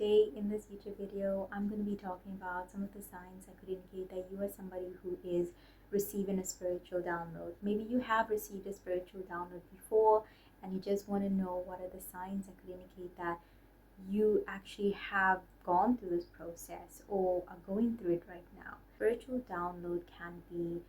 today in this YouTube video, I'm going to be talking about some of the signs that could indicate that you are somebody who is receiving a spiritual download. Maybe you have received a spiritual download before and you just want to know what are the signs that could indicate that you actually have gone through this process or are going through it right now. Spiritual download can be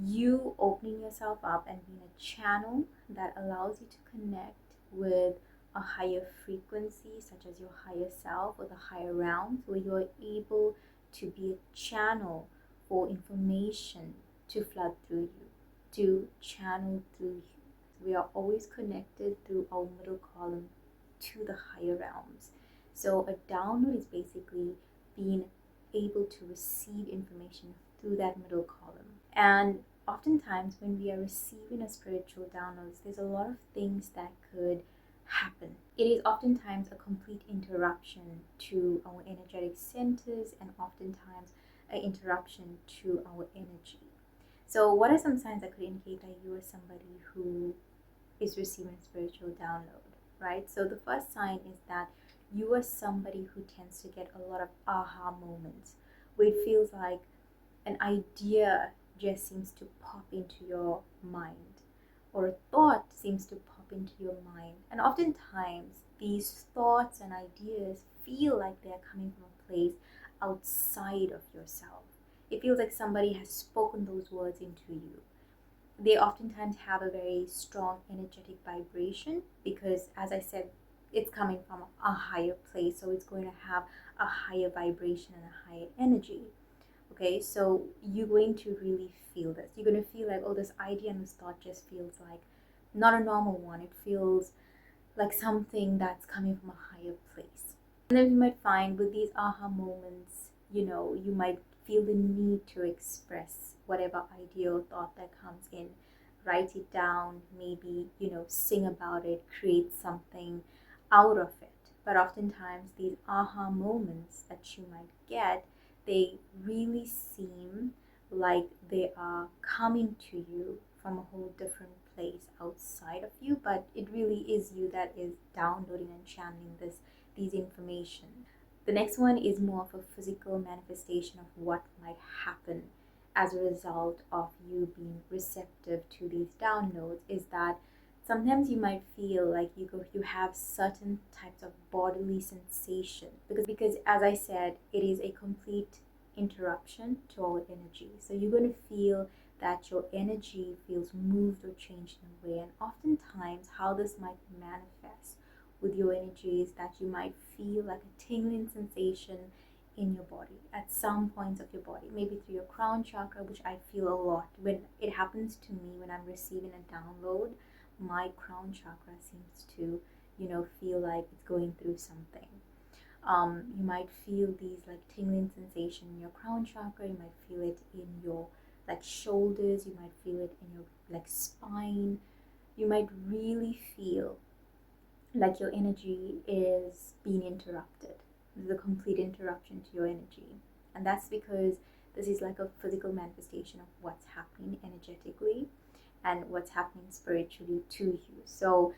you opening yourself up and being a channel that allows you to connect with a higher frequency, such as your higher self or the higher realms, where you're able to be a channel for information to flood through you, to channel through you. We are always connected through our middle column to the higher realms. So a download is basically being able to receive information through that middle column. And oftentimes when we are receiving a spiritual download, there's a lot of things that could happen. It is oftentimes a complete interruption to our energetic centers and oftentimes an interruption to our energy. So what are some signs that could indicate that you are somebody who is receiving a spiritual download, right? So the first sign is that you are somebody who tends to get a lot of aha moments, where it feels like an idea just seems to pop into your mind, or a thought seems to pop into your mind. And oftentimes these thoughts and ideas feel like they're coming from a place outside of yourself. It feels like somebody has spoken those words into you. They oftentimes have a very strong energetic vibration because, as I said, it's coming from a higher place, so it's going to have a higher vibration and a higher energy. Okay, so you're going to really feel this. You're going to feel like, oh, this idea and this thought just feels like not a normal one. It feels like something that's coming from a higher place. And then you might find with these aha moments, you might feel the need to express whatever idea or thought that comes in. Write it down, maybe, sing about it, create something out of it. But oftentimes these aha moments that you might get, they really seem like they are coming to you from a whole different place outside of you, but it really is you that is downloading and channeling these information. The next one is more of a physical manifestation of what might happen as a result of you being receptive to these downloads, is that sometimes you might feel like you have certain types of bodily sensation because as I said, it is a complete interruption to our energy. So you're going to feel that your energy feels moved or changed in a way. And oftentimes how this might manifest with your energy is that you might feel like a tingling sensation in your body at some points of your body, maybe through your crown chakra, which I feel a lot when it happens to me. When I'm receiving a download, my crown chakra seems to feel like it's going through something. You might feel these like tingling sensation in your crown chakra. You might feel it in your like shoulders. You might feel it in your like spine. You might really feel like your energy is being interrupted. There's a complete interruption to your energy, and that's because this is like a physical manifestation of what's happening energetically and what's happening spiritually to you. So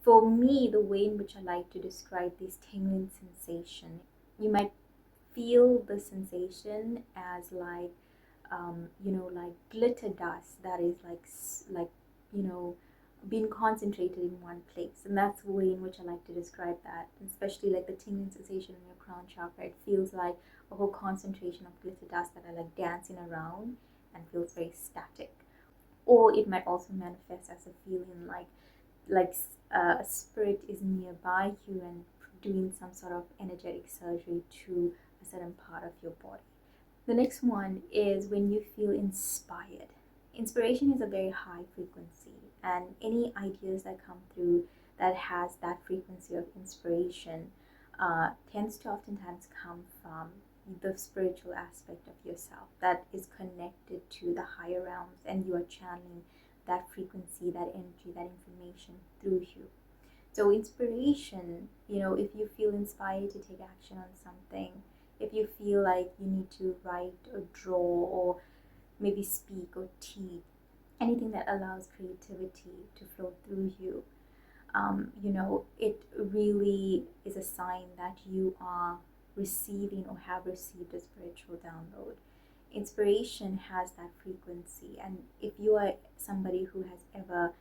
for me, the way in which I like to describe this tingling sensation, you might feel the sensation as like like glitter dust that is being concentrated in one place. And that's the way in which I like to describe that, especially like the tingling sensation in your crown chakra. It feels like a whole concentration of glitter dust that are like dancing around and feels very static. Or it might also manifest as a feeling like a spirit is nearby you and doing some sort of energetic surgery to a certain part of your body. The next one is when you feel inspired. Inspiration is a very high frequency, and any ideas that come through that has that frequency of inspiration tends to oftentimes come from the spiritual aspect of yourself that is connected to the higher realms, and you are channeling that frequency, that energy, that information through you. So inspiration, if you feel inspired to take action on something, if you feel like you need to write or draw or maybe speak or teach, anything that allows creativity to flow through you, it really is a sign that you are receiving or have received a spiritual download. Inspiration has that frequency, and if you are somebody who has ever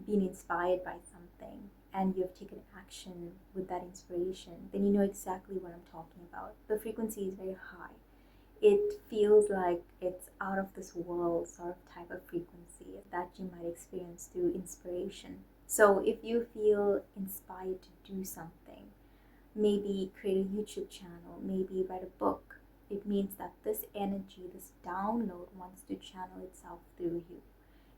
been inspired by something and you've taken action with that inspiration, then you know exactly what I'm talking about. The frequency is very high. It feels like it's out of this world sort of type of frequency that you might experience through inspiration. So if you feel inspired to do something, maybe create a YouTube channel, maybe write a book, it means that this energy, this download wants to channel itself through you.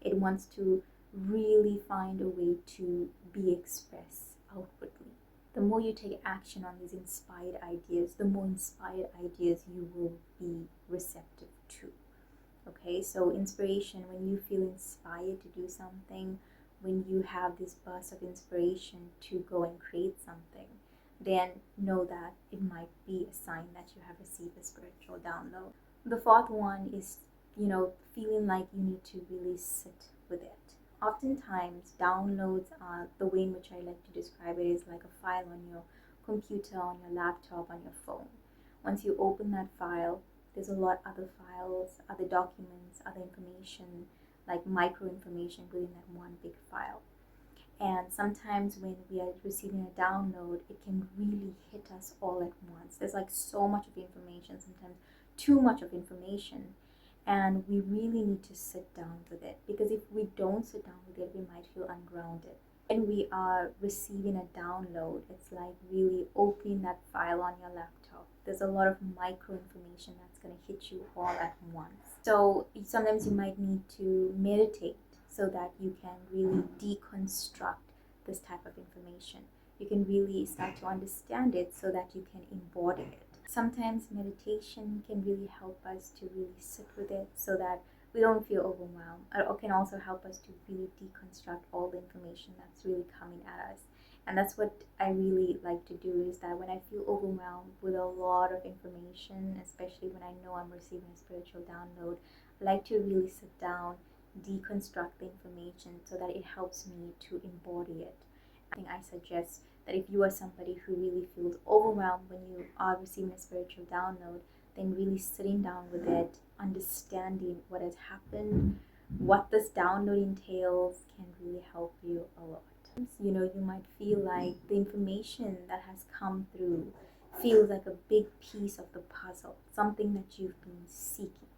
It wants to really find a way to be expressed outwardly. The more you take action on these inspired ideas, the more inspired ideas you will be receptive to. Okay, so inspiration, when you feel inspired to do something, when you have this burst of inspiration to go and create something, then know that it might be a sign that you have received a spiritual download. The fourth one is, feeling like you need to really sit with it. Oftentimes, downloads are the way in which I like to describe it is like a file on your computer, on your laptop, on your phone. Once you open that file, there's a lot other files, other documents, other information, like micro information within that one big file. And sometimes when we are receiving a download, it can really hit us all at once. There's like so much of information, sometimes too much of information, and we really need to sit down with it, because if we don't sit down with it, we might feel ungrounded. When we are receiving a download, it's like really opening that file on your laptop. There's a lot of micro information that's going to hit you all at once. So sometimes you might need to meditate so that you can really deconstruct this type of information. You can really start to understand it so that you can embody it. Sometimes meditation can really help us to really sit with it so that we don't feel overwhelmed. It can also help us to really deconstruct all the information that's really coming at us. And that's what I really like to do, is that when I feel overwhelmed with a lot of information, especially when I know I'm receiving a spiritual download, I like to really sit down, deconstruct the information so that it helps me to embody it. I suggest that if you are somebody who really feels overwhelmed when you are receiving a spiritual download, then really sitting down with it, understanding what has happened, what this download entails, can really help you a lot. You might feel like the information that has come through feels like a big piece of the puzzle, something that you've been seeking,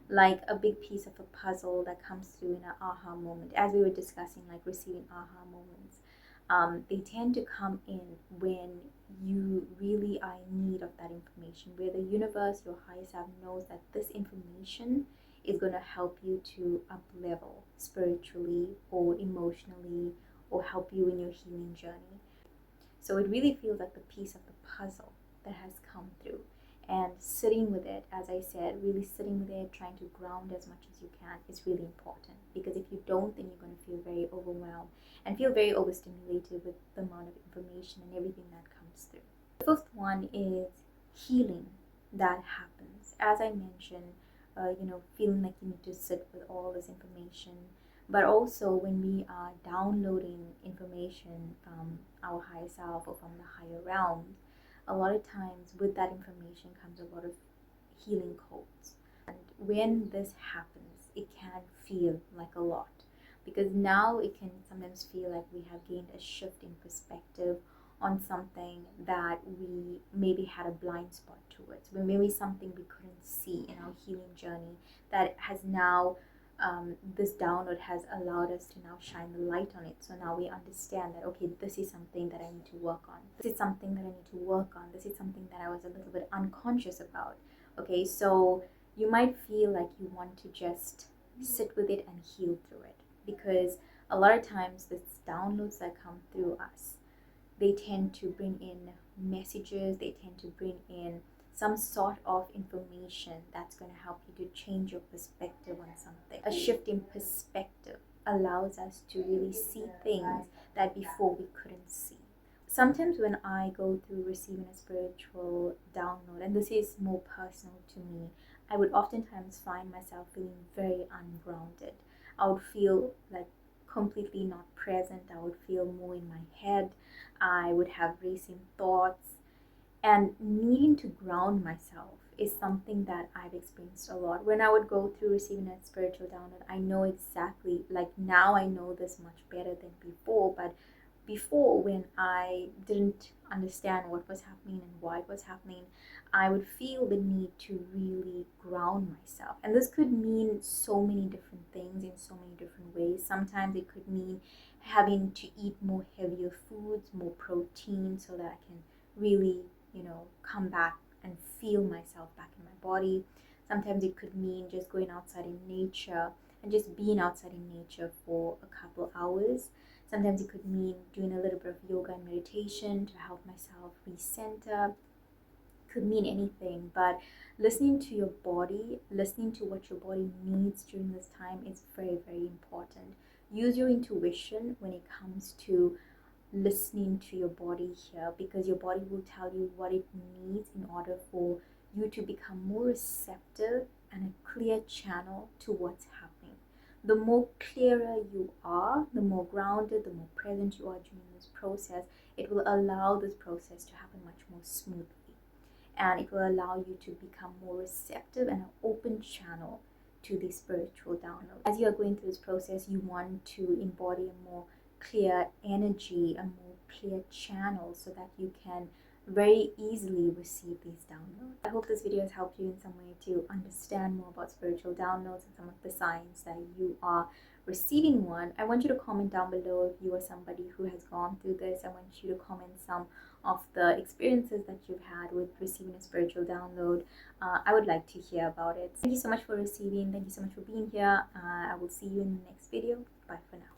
like a big piece of a puzzle that comes through in an aha moment. As we were discussing, like receiving aha moments, they tend to come in when you really are in need of that information, where the universe, your higher self, knows that this information is going to help you to up level spiritually or emotionally, or help you in your healing journey. So it really feels like the piece of the puzzle that has come through. And sitting with it, as I said, really sitting with it, trying to ground as much as you can, is really important. Because if you don't, then you're going to feel very overwhelmed and feel very overstimulated with the amount of information and everything that comes through. The fifth one is healing that happens. As I mentioned, feeling like you need to sit with all this information. But also when we are downloading information from our higher self or from the higher realm, a lot of times with that information comes a lot of healing codes. And when this happens, it can feel like a lot, because now it can sometimes feel like we have gained a shift in perspective on something that we maybe had a blind spot towards, when maybe something we couldn't see in our healing journey that has now this download has allowed us to now shine the light on it. So now we understand that, okay, this is something that I need to work on. This is something that I need to work on. This is something that I was a little bit unconscious about. Okay, so you might feel like you want to just sit with it and heal through it, because a lot of times these downloads that come through us, they tend to bring in messages, they tend to bring in some sort of information that's going to help you to change your perspective on something. A shift in perspective allows us to really see things that before we couldn't see. Sometimes when I go through receiving a spiritual download, and this is more personal to me, I would oftentimes find myself feeling very ungrounded. I would feel like completely not present. I would feel more in my head. I would have racing thoughts, and needing to ground myself is something that I've experienced a lot. When I would go through receiving a spiritual download, I know exactly, like now I know this much better than before, but before, when I didn't understand what was happening and why it was happening, I would feel the need to really ground myself. And this could mean so many different things in so many different ways. Sometimes it could mean having to eat more heavier foods, more protein, so that I can really, come back and feel myself back in my body. Sometimes it could mean just going outside in nature and just being outside in nature for a couple hours. Sometimes it could mean doing a little bit of yoga and meditation to help myself recenter. Could mean anything, but listening to your body, listening to what your body needs during this time is very, very important. Use your intuition when it comes to listening to your body here, because your body will tell you what it needs in order for you to become more receptive and a clear channel to what's happening. The more clearer you are, the more grounded, the more present you are during this process, it will allow this process to happen much more smoothly, and it will allow you to become more receptive and an open channel to the spiritual download. As you are going through this process, you want to embody a more clear energy, a more clear channel, so that you can very easily receive these downloads. I hope this video has helped you in some way to understand more about spiritual downloads and some of the signs that you are receiving one. I want you to comment down below if you are somebody who has gone through this. I want you to comment some of the experiences that you've had with receiving a spiritual download. I would like to hear about it. Thank you so much for receiving. Thank you so much for being here. I will see you in the next video. Bye for now.